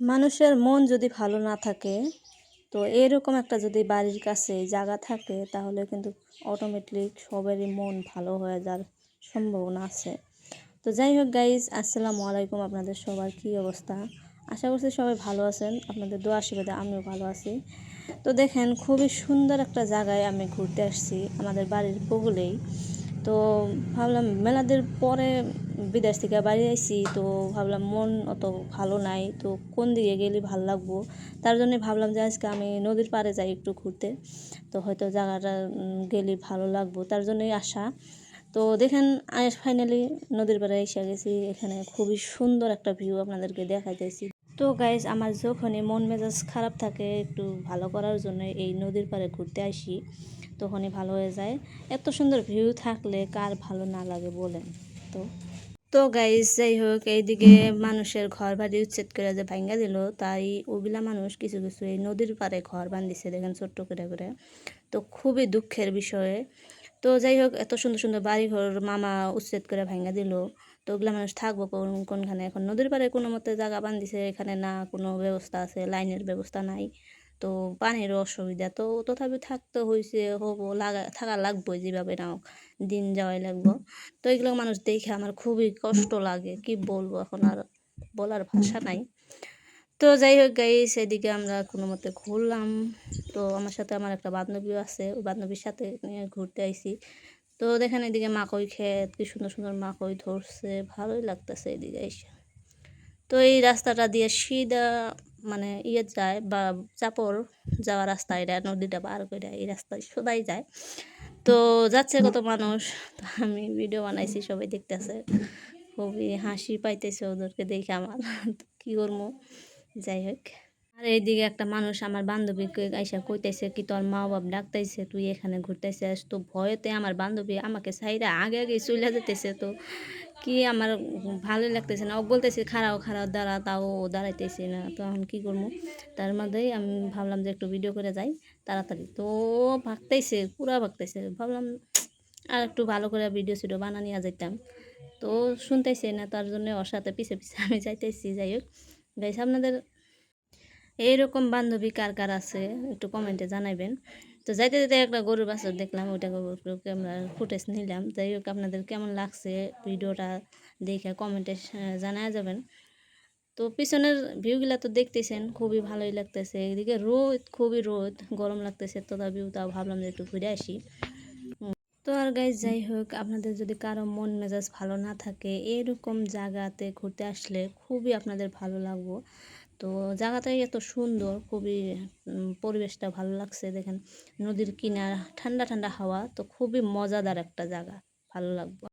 মানুষের মন যদি ভালো না থাকে তো এরকম একটা যদি বাড়ির কাছে জায়গা থাকে তাহলে কিন্তু অটোমেটিক সবারই মন ভালো হয়ে যাওয়ার সম্ভাবনা আছে। তো যাই হোক গাইজ, আসসালামু আলাইকুম। আপনাদের সবার কী অবস্থা? আশা করছি সবাই ভালো আছেন। আপনাদের দোয়া আশীর্বাদে আমিও ভালো আছি। তো দেখেন, খুবই সুন্দর একটা জায়গায় আমি ঘুরতে আসছি, আমাদের বাড়ির বগুলেই। তো ভাবলাম মেলাদের পরে বিদেশ থেকে বাড়ি আইছি, তো ভাবলাম মন অত ভালো নাই, তো কোন দিকে গেলে ভালো লাগবো। তার জন্য ভাবলাম যে আজকে আমি নদীর পাড়ে যাই একটু ঘুরতে, তো হয়তো জায়গাটা গেলে ভালো লাগবো, তার জন্যই আসা। তো দেখেন, ফাইনালি নদীর পাড়ে এসে গেছি। এখানে খুবই সুন্দর একটা ভিউ আপনাদেরকে দেখাইতেছি। তো গাইজ, আমার যখনই মন মেজাজ খারাপ থাকে একটু ভালো করার জন্য এই নদীর পাড়ে ঘুরতে আসি, তখনই ভালো হয়ে যায়। এত সুন্দর ভিউ থাকলে কার ভালো না লাগে বলেন তো। তো গাইজ, যাই হোক, এইদিকে মানুষের ঘর বাড়ি উচ্ছেদ করে যে ভাঙ্গা দিল, তাই ওগুলা মানুষ কিছু কিছু এই নদীর পাড়ে ঘর বান্ধিছে, দেখেন ছোট্ট করে করে। তো খুবই দুঃখের বিষয়ে। তো যাই হোক, এত সুন্দর সুন্দর বাড়িঘর মামা উচ্ছেদ করে ভাঙ্গা দিল, তো ওগুলা মানুষ থাকবো কোনখানে? এখন নদীর পাড়ে কোনো মতে জায়গা বান্ধিছে, এখানে না কোনো ব্যবস্থা আছে, লাইনের ব্যবস্থা নাই, তো পানিরও অসুবিধা। তো তথাপি থাকতে হয়েছে, হবো থাকা লাগবো, যেভাবে নাও দিন যাওয়াই লাগবো। তো এগুলো মানুষ দেখে আমার খুবই কষ্ট লাগে, কি বলবো, এখন আর বলার ভাষা নাই। তো যাই হোক গাইস, এদিকে আমরা কোনো মতে ঘুরলাম। তো আমার সাথে আমার একটা বান্ধবীও আছে, ওই বান্ধবীর সাথে নিয়ে ঘুরতে আইছি। তো দেখেন, এদিকে মাকই ক্ষেত, কি সুন্দর সুন্দর মাকই ধরছে, ভালোই লাগতেছে এদিকে এসে। তো এই রাস্তাটা দিয়ে সিধা মানে যায় বা চাপর যাওয়া রাস্তা, এটা নদীটা পার করে এই রাস্তায় সদাই যায়। তো যাচ্ছে কত মানুষ, তো আমি ভিডিও বানাইছি, সবাই দেখতেছে, খুবই হাসি পাইতেছে ওদেরকে দেখে আমার। তো কী করবো, যাই হোক। আর এইদিকে একটা মানুষ আমার বান্ধবীকে আইসা কইতেছে কি, তোর মা বাপ ডাকতেছে, তুই এখানে ঘুরতেছিস। তো ভয়েতে আমার বান্ধবী আমাকে সাইডে আগে আগে চলে যেতেছে। তো কি আমার ভালোই লাগতেছে না, ও বলতেছে খাড়াও খাড়াও দাঁড়া, তাও ও দাঁড়াইতেছে না। তো এখন কী করবো, তার মধ্যেই আমি ভাবলাম যে একটু ভিডিও করে যাই তাড়াতাড়ি। তো ও ভাগতেছে, পুরা ভাগতেছে। ভাবলাম আর একটু ভালো করে ভিডিও সিডিও বানানিয়া যেতাম, তো শুনতেছে না, তার জন্য ওর সাথে পিছে পিছে আমি যাইতেছি। যাই হোক গাইস, আপনাদের এইরকম বান্ধবী কার কার আছে একটু কমেন্টে জানাইবেন। তো যাইতে যেতে একটা গরুর বাছুর দেখলাম, ওইটা আমরা ফুটেজ নিলাম। যাই হোক, আপনাদের কেমন লাগছে ভিডিওটা দেখে কমেন্টে জানায় যাবেন। তো পিছনের ভিউগুলা তো দেখতেছেন, খুবই ভালোই লাগতেছে। এদিকে রোদ, খুবই রোদ, গরম লাগতেছে, তো ভিউ তাও ভাবলাম যে একটু ঘুরে আসি। তো আর গাইজ, যাই হোক, আপনাদের যদি কারো মন মেজাজ ভালো না থাকে, এরকম জায়গাতে ঘুরতে আসলে খুবই আপনাদের ভালো লাগবো। তো জায়গাটাই এত সুন্দর, খুবই পরিবেশটা ভালো লাগছে। দেখেন, নদীর কিনার, ঠান্ডা ঠান্ডা হাওয়া, তো খুবই মজাদার একটা জায়গা, ভালো লাগবে।